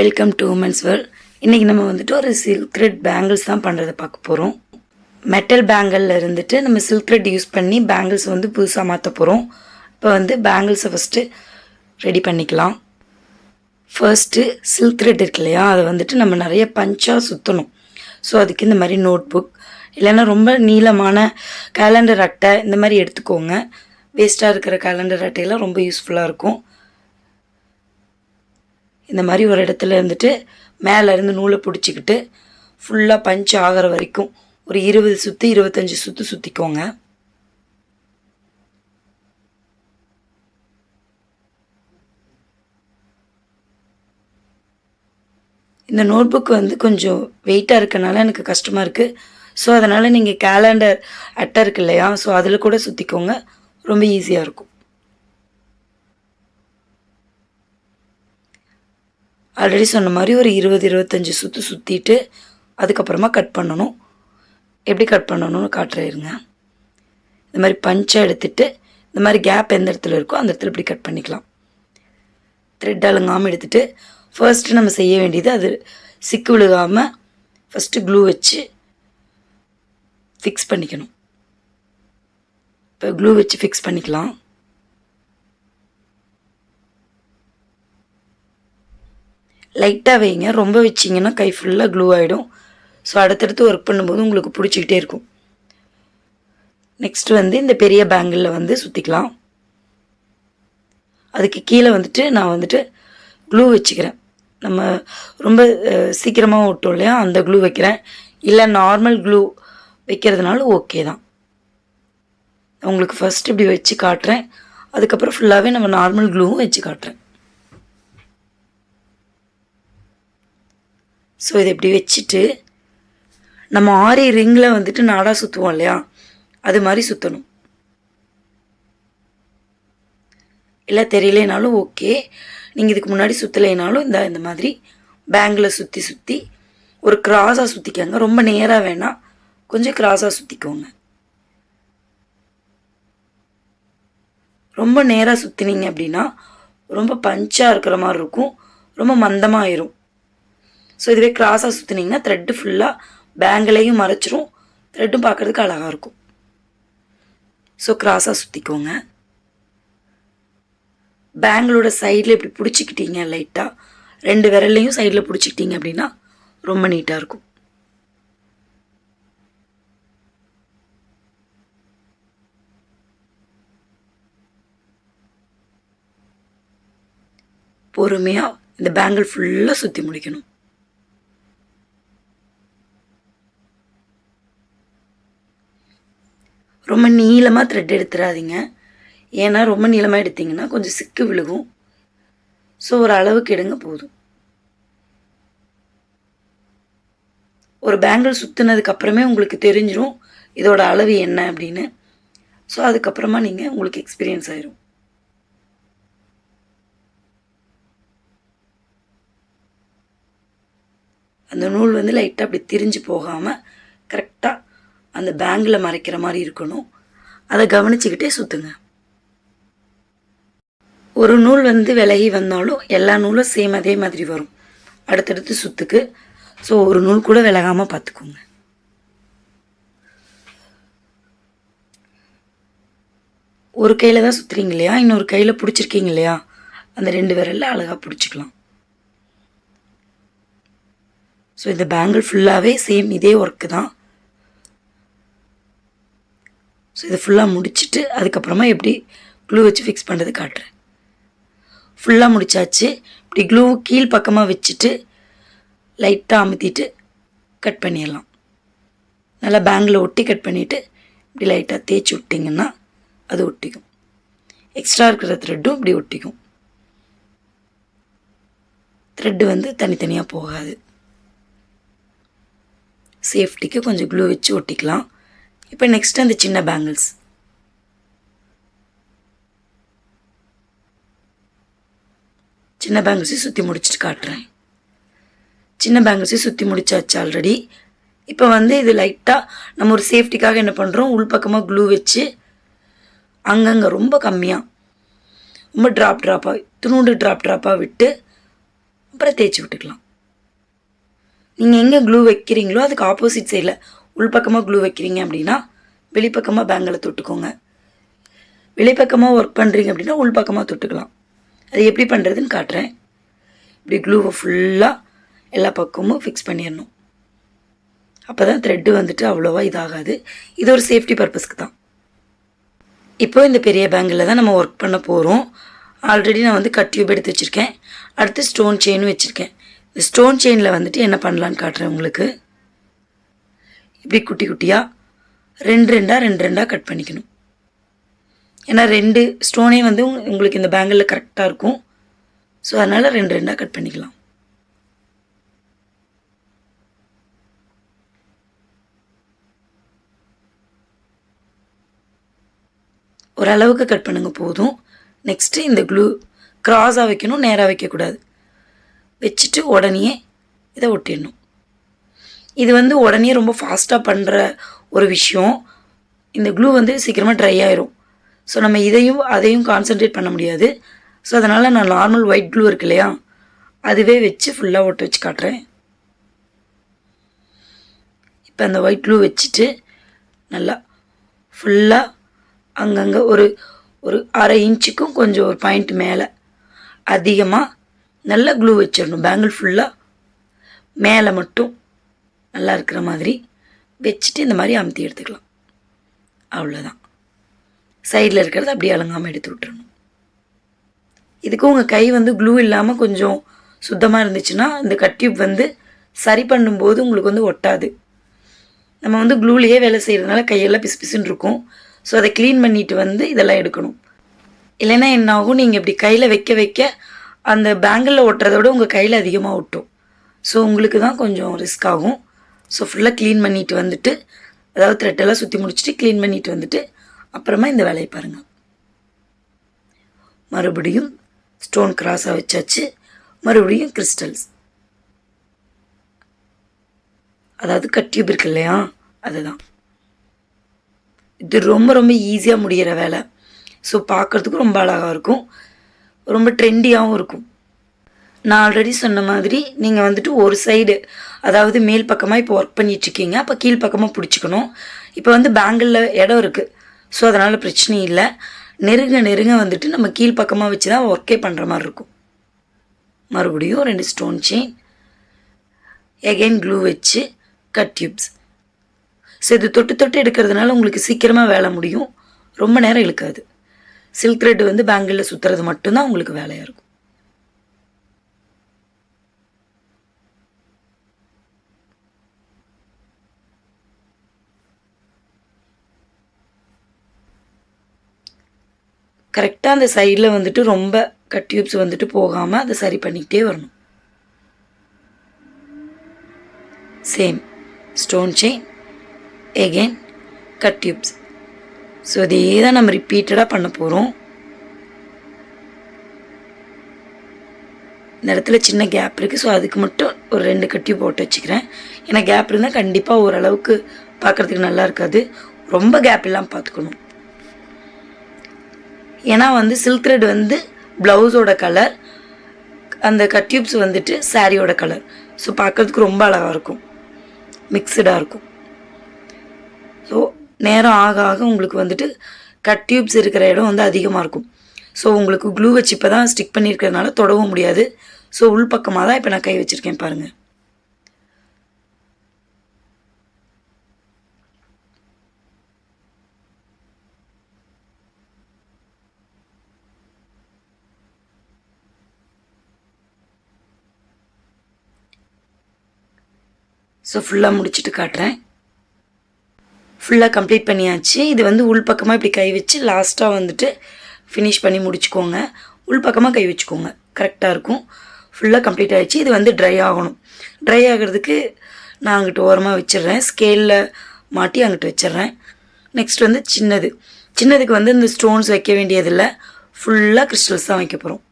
Welcome to women's world. இன்றைக்கி நம்ம வந்துட்டு ஒரு சில்க் த்ரெட் பேங்கிள்ஸ் தான் பண்ணுறதை பார்க்க போகிறோம். மெட்டல் பேங்கிளில் இருந்துட்டு நம்ம சில்க் த்ரெட் யூஸ் பண்ணி பேங்கிள்ஸ் வந்து புதுசாக மாற்ற போகிறோம். இப்போ வந்து பேங்கிள்ஸை ஃபஸ்ட்டு ரெடி பண்ணிக்கலாம். ஃபர்ஸ்ட்டு சில்க் த்ரெட் இருக்கு இல்லையா, அதை வந்துட்டு நம்ம நிறைய பஞ்சாக சுற்றணும். ஸோ அதுக்கு இந்த மாதிரி நோட் புக் இல்லைன்னா ரொம்ப நீளமான கேலண்டர் அட்டை இந்த மாதிரி எடுத்துக்கோங்க. வேஸ்ட்டாக இருக்கிற கேலண்டர் அட்டையெல்லாம் ரொம்ப யூஸ்ஃபுல்லாக இருக்கும். இந்த மாதிரி ஒரு இடத்துல இருந்துட்டு மேலேருந்து நூலை பிடிச்சிக்கிட்டு ஃபுல்லாக பஞ்ச் ஆகிற வரைக்கும் ஒரு 20 சுற்று 25 சுற்று சுற்றிக்கோங்க. இந்த நோட் புக் வந்து கொஞ்சம் வெயிட்டாக இருக்கனால எனக்கு கஷ்டமாக இருக்குது. ஸோ அதனால் நீங்கள் கேலண்டர் அட்டை இருக்கு இல்லையா, ஸோ அதில் கூட சுற்றிக்கோங்க, ரொம்ப ஈஸியாக இருக்கும். ஆல்ரெடி சொன்ன மாதிரி ஒரு 20-25 சுற்று சுற்றிட்டு அதுக்கப்புறமா கட் பண்ணணும். எப்படி கட் பண்ணணும்னு காட்டுறேருங்க. இந்த மாதிரி பஞ்சாக எடுத்துகிட்டு இந்த மாதிரி கேப் எந்த இடத்துல இருக்கோ அந்த இடத்துல இப்படி கட் பண்ணிக்கலாம். த்ரெட் அழுங்காமல் எடுத்துகிட்டு ஃபர்ஸ்ட்டு நம்ம செய்ய வேண்டியது, அது சிக்கு விழுகாமல் ஃபஸ்ட்டு க்ளூ வச்சு ஃபிக்ஸ் பண்ணிக்கணும். இப்போ க்ளூ வச்சு ஃபிக்ஸ் பண்ணிக்கலாம். லைட்டாக வைங்க, ரொம்ப வச்சிங்கன்னா கை ஃபுல்லாக க்ளூ ஆகிடும். ஸோ அடுத்தடுத்து ஒர்க் பண்ணும்போது உங்களுக்கு பிடிச்சிக்கிட்டே இருக்கும். நெக்ஸ்ட்டு வந்து இந்த பெரிய பேங்கிளில் வந்து சுற்றிக்கலாம். அதுக்கு கீழே வந்துட்டு நான் வந்துட்டு க்ளூ வச்சுக்கிறேன். நம்ம ரொம்ப சீக்கிரமாக ஓட்டோம் இல்லையா, அந்த க்ளூ வைக்கிறேன். இல்லை நார்மல் க்ளூ வைக்கிறதுனால ஓகே தான். உங்களுக்கு ஃபஸ்ட்டு இப்படி வச்சு காட்டுறேன், அதுக்கப்புறம் ஃபுல்லாகவே நம்ம நார்மல் க்ளூவும் வச்சு காட்டுறேன். ஸோ இதை இப்படி வச்சுட்டு நம்ம ஆரி ரிங்கில் வந்துட்டு நாடாக சுற்றுவோம் இல்லையா, அது மாதிரி சுற்றணும். இல்லை தெரியலேனாலும் ஓகே, நீங்கள் இதுக்கு முன்னாடி சுற்றலைனாலும் இந்த மாதிரி பேங்கில் சுற்றி சுற்றி ஒரு கிராஸாக சுற்றிக்கோங்க. ரொம்ப நேராக வேணாம், கொஞ்சம் கிராஸாக சுற்றிக்கோங்க. ரொம்ப நேராக சுற்றினீங்க அப்படின்னா ரொம்ப பஞ்சாக இருக்கிற மாதிரி இருக்கும், ரொம்ப மந்தமாக ஆயிரும். ஸோ இதுவே கிராஸாக சுற்றினீங்கன்னா த்ரெட்டு ஃபுல்லாக பேங்கிளையும் மறைச்சிரும், த்ரெட்டும் பார்க்குறதுக்கு அழகாக இருக்கும். ஸோ கிராஸாக சுற்றிக்கோங்க. பேங்கிளோட சைடில் இப்படி பிடிச்சிக்கிட்டீங்க, லைட்டாக 2 விரல்லையும் சைடில் பிடிச்சிக்கிட்டீங்க அப்படின்னா ரொம்ப நீட்டாக இருக்கும். பொறுமையாக இந்த பேங்கிள் ஃபுல்லாக சுற்றி முடிக்கணும். ரொம்ப நீளமாக த்ரெட் எடுத்துடாதீங்க, ஏன்னா ரொம்ப நீளமாக எடுத்திங்கன்னா கொஞ்சம் சிக்கு விழுகும். ஸோ ஒரு அளவுக்கு எடுங்க போதும். ஒரு பேங்கிள் சுற்றுனதுக்கப்புறமே உங்களுக்கு தெரிஞ்சிடும் இதோட அளவு என்ன அப்படின்னு. ஸோ அதுக்கப்புறமா நீங்கள் உங்களுக்கு எக்ஸ்பீரியன்ஸ் ஆயிரும். அந்த நூல் வந்து லைட்டாக அப்படி திரிஞ்சு போகாமல் கரெக்டாக அந்த பேங்கில் மறைக்கிற மாதிரி இருக்கணும். அதை கவனிச்சுக்கிட்டே சுற்றுங்க. ஒரு நூல் வந்து விலகி வந்தாலும் எல்லா நூலும் சேம் அதே மாதிரி வரும் அடுத்தடுத்து சுற்றுக்கு. ஸோ ஒரு நூல் கூட விலகாமல் பார்த்துக்கோங்க. ஒரு கையில் தான் சுற்றுறீங்க இல்லையா, இன்னொரு கையில் பிடிச்சிருக்கீங்க இல்லையா, அந்த 2 விரலில் அழகாக பிடிச்சிக்கலாம். ஸோ இந்த பேங்கிள் ஃபுல்லாகவே சேம் இதே ஒர்க்கு தான். ஸோ இதை ஃபுல்லாக முடிச்சுட்டு அதுக்கப்புறமா எப்படி க்ளூ வச்சு ஃபிக்ஸ் பண்ணுறது காட்டுறேன். ஃபுல்லாக முடித்தாச்சு. இப்படி க்ளூ கீழ் பக்கமாக வச்சுட்டு லைட்டாக அமுத்திட்டு கட் பண்ணிடலாம். நல்லா பேங்கில் ஒட்டி கட் பண்ணிவிட்டு இப்படி லைட்டாக தேய்ச்சி விட்டிங்கன்னா அது ஒட்டிக்கும். எக்ஸ்ட்ரா இருக்கிற த்ரெட்டும் இப்படி ஒட்டிக்கும். த்ரெட்டு வந்து தனித்தனியாக போகாது. சேஃப்டிக்கு கொஞ்சம் க்ளூ வச்சு ஒட்டிக்கலாம். இப்போ நெக்ஸ்ட் அந்த சின்ன பேங்கிள்ஸ். சின்ன பேங்கிள்ஸையும் சுற்றி முடிச்சுட்டு காட்டுறேன். சின்ன பேங்கிள்ஸையும் சுற்றி முடிச்சாச்சு ஆல்ரெடி. இப்போ வந்து இது லைட்டாக நம்ம ஒரு சேஃப்டிக்காக என்ன பண்ணுறோம், உள்பக்கமாக க்ளூ வச்சு அங்கங்கே ரொம்ப கம்மியாக ரொம்ப ட்ராப்பாக துணுண்டு ட்ராப்பாக விட்டு அப்புறம் தேய்ச்சி விட்டுக்கலாம். நீங்கள் எங்கே க்ளூ வைக்கிறீங்களோ அதுக்கு ஆப்போசிட் சைடில் உள்பக்கமாக க்ளூ வைக்கிறீங்க அப்படின்னா வெளிப்பக்கமாக பேங்கில் தொட்டுக்கோங்க. வெளிப்பக்கமாக ஒர்க் பண்ணுறீங்க அப்படின்னா உள்பக்கமாக தொட்டுக்கலாம். அது எப்படி பண்ணுறதுன்னு காட்டுறேன். இப்படி க்ளூவை ஃபுல்லாக எல்லா பக்கமும் ஃபிக்ஸ் பண்ணிடணும். அப்போ தான் த்ரெட்டு வந்துட்டு அவ்வளோவா இதாகாது. இது ஒரு சேஃப்டி பர்பஸ்க்கு தான். இப்போ இந்த பெரிய பேங்கில் தான் நம்ம ஒர்க் பண்ண போகிறோம். ஆல்ரெடி நான் வந்து கட் டியூப் எடுத்து வச்சுருக்கேன். அடுத்து ஸ்டோன் செயினும் வச்சுருக்கேன். இந்த ஸ்டோன் செயினில் வந்துட்டு என்ன பண்ணலான்னு காட்டுறேன் உங்களுக்கு. இப்படி குட்டி குட்டியாக ரெண்டு ரெண்டாக கட் பண்ணிக்கணும். ஏன்னா 2 ஸ்டோனே வந்து உங்களுக்கு இந்த பேங்கிளில் கரெக்டாக இருக்கும். ஸோ அதனால் 2 ரெண்டாக கட் பண்ணிக்கலாம். ஓரளவுக்கு கட் பண்ணுங்க போதும். நெக்ஸ்ட்டு இந்த க்ளூ க்ராஸாக வைக்கணும், நேராக வைக்கக்கூடாது. வச்சுட்டு உடனே இதை ஒட்டிடணும். இது வந்து உடனே ரொம்ப ஃபாஸ்ட்டாக பண்ணுற ஒரு விஷயம். இந்த க்ளூ வந்து சீக்கிரமாக ட்ரை ஆயிரும். ஸோ நம்ம அதையும் கான்சென்ட்ரேட் பண்ண முடியாது. ஸோ அதனால் நான் நார்மல் ஒயிட் க்ளூ இருக்கு இல்லையா, அதுவே வச்சு ஃபுல்லாக ஒட்ட வச்சு காட்டுறேன். இப்போ அந்த ஒயிட் க்ளூ வச்சுட்டு நல்லா ஃபுல்லாக அங்கங்கே ஒரு 1/2 இன்ச்சுக்கும் கொஞ்சம் ஒரு பாயிண்ட் மேலே அதிகமாக நல்லா க்ளூ வச்சிடணும். பேங்கிள் ஃபுல்லாக மேலே மட்டும் நல்லா இருக்கிற மாதிரி வச்சுட்டு இந்த மாதிரி அமுத்தி எடுத்துக்கலாம். அவ்வளோதான். சைடில் இருக்கிறது அப்படியே அலங்காமல் எடுத்து விட்டுறணும். இதுக்கு உங்கள் கை வந்து க்ளூ இல்லாமல் கொஞ்சம் சுத்தமாக இருந்துச்சுன்னா இந்த கட் டியூப் வந்து சரி பண்ணும்போது உங்களுக்கு வந்து ஒட்டாது. நம்ம வந்து க்ளூலேயே வேலை செய்கிறதுனால கையெல்லாம் பிசு பிசுன்னு இருக்கும். ஸோ அதை க்ளீன் பண்ணிவிட்டு வந்து இதெல்லாம் எடுக்கணும். இல்லைன்னா என்ன ஆகும், நீங்கள் இப்படி கையில் வைக்க வைக்க அந்த பேங்கிளில் ஒட்டுறத விட உங்கள் கையில் அதிகமாக ஒட்டும். ஸோ உங்களுக்கு தான் கொஞ்சம் ரிஸ்க் ஆகும். ஸோ ஃபுல்லாக க்ளீன் பண்ணிவிட்டு வந்துட்டு, அதாவது த்ரெட்டெல்லாம் சுற்றி முடிச்சுட்டு க்ளீன் பண்ணிவிட்டு வந்துட்டு அப்புறமா இந்த வேலையை பாருங்கள். மறுபடியும் ஸ்டோன் கிராஸாக வச்சாச்சு. மறுபடியும் கிறிஸ்டல்ஸ், அதாவது கட் டியூப் இருக்கு இல்லையா, அதுதான். இது ரொம்ப ரொம்ப ஈஸியாக முடிகிற வேலை. ஸோ பார்க்குறதுக்கும் ரொம்ப அழகாக இருக்கும், ரொம்ப ட்ரெண்டியாகவும் இருக்கும். நான் ஆல்ரெடி சொன்ன மாதிரி நீங்கள் வந்துட்டு ஒரு சைடு, அதாவது மேல் பக்கமாக இப்போ ஒர்க் பண்ணிகிட்ருக்கீங்க, அப்போ கீழ் பக்கமாக பிடிச்சிக்கணும். இப்போ வந்து பேங்கிளில் இடம் இருக்குது, ஸோ அதனால் பிரச்சனை இல்லை. நெருங்க வந்துட்டு நம்ம கீழ் பக்கமாக வச்சு தான் ஒர்க்கே பண்ணுற மாதிரி இருக்கும். மறுபடியும் 2 ஸ்டோன் செயின், எகைன் க்ளூ வச்சு கட் டியூப்ஸ். ஸோ இது தொட்டு எடுக்கிறதுனால உங்களுக்கு சீக்கிரமாக வேலை முடியும், ரொம்ப நேரம் இழுக்காது. சில்க் த்ரெட் வந்து பேங்கிளில் சுற்றுறது மட்டும்தான் உங்களுக்கு வேலையாக இருக்கும். கரெக்டாக அந்த சைடில் வந்துட்டு ரொம்ப கட் டியூப்ஸ் வந்துட்டு போகாமல் அதை சரி பண்ணிக்கிட்டே வரணும். Same stone chain, again cut tubes. So இதே தான் நம்ம ரிப்பீட்டடாக பண்ண போகிறோம். இந்த இடத்துல சின்ன கேப் இருக்குது, ஸோ அதுக்கு மட்டும் ஒரு 2 கட் டியூப் போட்டு வச்சுக்கிறேன். ஏன்னா கேப் இருந்தால் கண்டிப்பாக ஓரளவுக்கு பார்க்குறதுக்கு நல்லா இருக்காது. ரொம்ப கேப் இல்லாமல் பார்த்துக்கணும். ஏன்னா வந்து சில்க் த்ரெட் வந்து ப்ளவுஸோட கலர், அந்த கட் டியூப்ஸ் வந்துட்டு சாரியோட கலர். ஸோ பார்க்குறதுக்கு ரொம்ப அழகாக இருக்கும், மிக்சடாக இருக்கும். ஸோ நேரம் ஆக உங்களுக்கு வந்துட்டு கட் டியூப்ஸ் இருக்கிற இடம் வந்து அதிகமாக இருக்கும். ஸோ உங்களுக்கு க்ளூ வச்சு இப்போ தான் ஸ்டிக் பண்ணியிருக்கிறதுனால தொடவும் முடியாது. ஸோ உள் பக்கமாக தான் இப்போ நான் கை வச்சுருக்கேன் பாருங்கள். ஸோ ஃபுல்லாக முடிச்சுட்டு காட்டுறேன். ஃபுல்லாக கம்ப்ளீட் பண்ணியாச்சு. இது வந்து உள் பக்கமாக இப்படி கை வச்சு லாஸ்ட்டாக வந்துட்டு ஃபினிஷ் பண்ணி முடிச்சுக்கோங்க. உள் பக்கமாக கை வச்சுக்கோங்க, கரெக்டாக இருக்கும். ஃபுல்லாக கம்ப்ளீட் ஆகிடுச்சு. இது வந்து ட்ரை ஆகணும். ட்ரை ஆகிறதுக்கு நான் அங்கிட்டு ஓரமாக வச்சிடுறேன், ஸ்கேலில் மாட்டி அங்கிட்டு வச்சிடுறேன். நெக்ஸ்ட் வந்து சின்னதுக்கு வந்து இந்த ஸ்டோன்ஸ் வைக்க வேண்டியதில்லை, ஃபுல்லாக கிறிஸ்டல்ஸ் தான் வைக்க போகிறோம்.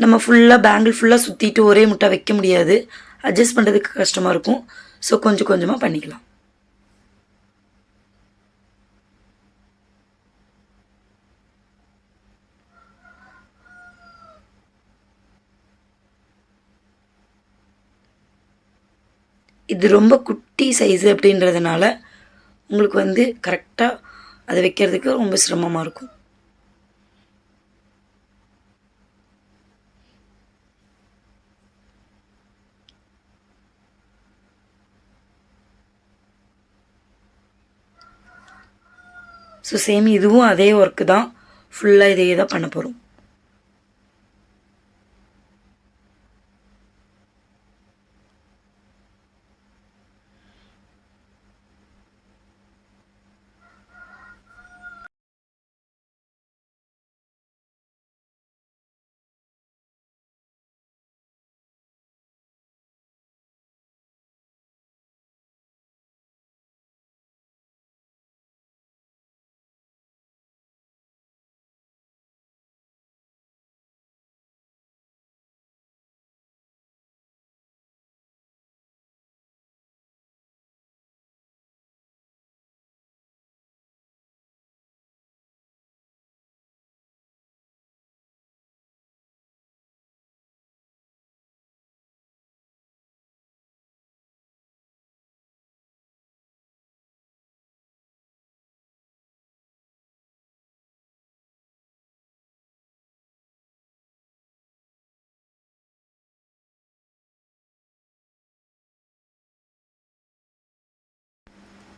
நம்ம ஃபுல்லாக பேங்கிள் ஃபுல்லாக சுற்றிட்டு ஒரே முட்டை வைக்க முடியாது, அட்ஜஸ்ட் பண்ணுறதுக்கு கஷ்டமாக இருக்கும். ஸோ கொஞ்சம் கொஞ்சமாக பண்ணிக்கலாம். இது ரொம்ப குட்டி சைஸு அப்படின்றதுனால உங்களுக்கு வந்து கரெக்டாக அதை வைக்கிறதுக்கு ரொம்ப சிரமமாக இருக்கும். ஸோ சேம் இதுவும் அதே ஒர்க்கு தான், ஃபுல்லாக இதையே தான் பண்ண போகிறோம்.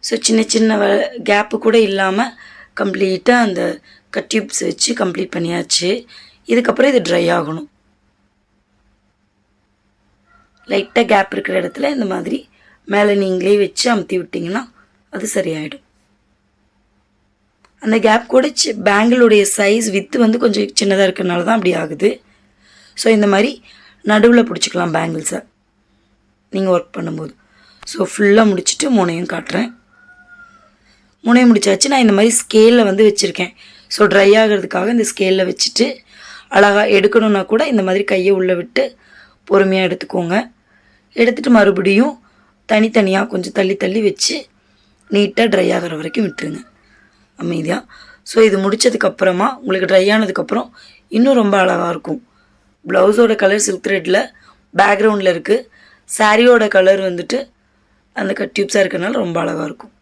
ஸோ சின்ன சின்ன கேப்பு கூட இல்லாமல் கம்ப்ளீட்டாக அந்த கட் டியூப்ஸ் வச்சு கம்ப்ளீட் பண்ணியாச்சு. இதுக்கப்புறம் இது ட்ரை ஆகணும். லைட்டாக கேப் இருக்கிற இடத்துல இந்த மாதிரி மேலே நீங்களே வச்சு அமுத்தி விட்டிங்கன்னா அது சரியாயிடும். அந்த கேப் கூட பேங்கிளுடைய சைஸ் வித்து வந்து கொஞ்சம் சின்னதாக இருக்கிறனால தான் அப்படி ஆகுது. ஸோ இந்த மாதிரி நடுவில் பிடிச்சிக்கலாம் பேங்கிள்ஸை நீங்கள் ஒர்க் பண்ணும்போது. ஸோ ஃபுல்லாக முடிச்சுட்டு முனையும் காட்டுறேன். முனையும் முடிச்சாச்சு. நான் இந்த மாதிரி ஸ்கேலில் வந்து வச்சுருக்கேன். ஸோ ட்ரை ஆகிறதுக்காக இந்த ஸ்கேலில் வச்சுட்டு அழகாக எடுக்கணுன்னா கூட இந்த மாதிரி கையை உள்ளே விட்டு பொறுமையாக எடுத்துக்கோங்க. எடுத்துகிட்டு மறுபடியும் தனித்தனியாக கொஞ்சம் தள்ளி தள்ளி வச்சு நீட்டாக ட்ரை ஆகிற வரைக்கும் விட்டுருங்க அமைதியாக. ஸோ இது முடித்ததுக்கப்புறமா உங்களுக்கு ட்ரை ஆனதுக்கப்புறம் இன்னும் ரொம்ப அழகாக இருக்கும். ப்ளவுஸோட கலர் சில்க் த்ரெட்டில் பேக்ரவுண்டில் இருக்குது. சாரியோட கலர் வந்துட்டு அந்த கட் டியூப்ஸாக இருக்கிறனால ரொம்ப அழகாக இருக்கும்.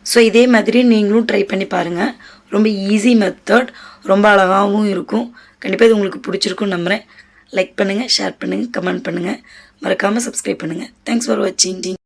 ஸோ இதே மாதிரி நீங்களும் ட்ரை பண்ணி பாருங்கள். ரொம்ப ஈஸி மெத்தட், ரொம்ப அழகாகவும் இருக்கும். கண்டிப்பாக இது உங்களுக்கு பிடிச்சிருக்குன்னு நம்புகிறேன். லைக் பண்ணுங்கள், ஷேர் பண்ணுங்கள், கமெண்ட் பண்ணுங்கள், மறக்காமல் சப்ஸ்கிரைப் பண்ணுங்கள். தேங்க்ஸ் ஃபார் வாட்சிங்.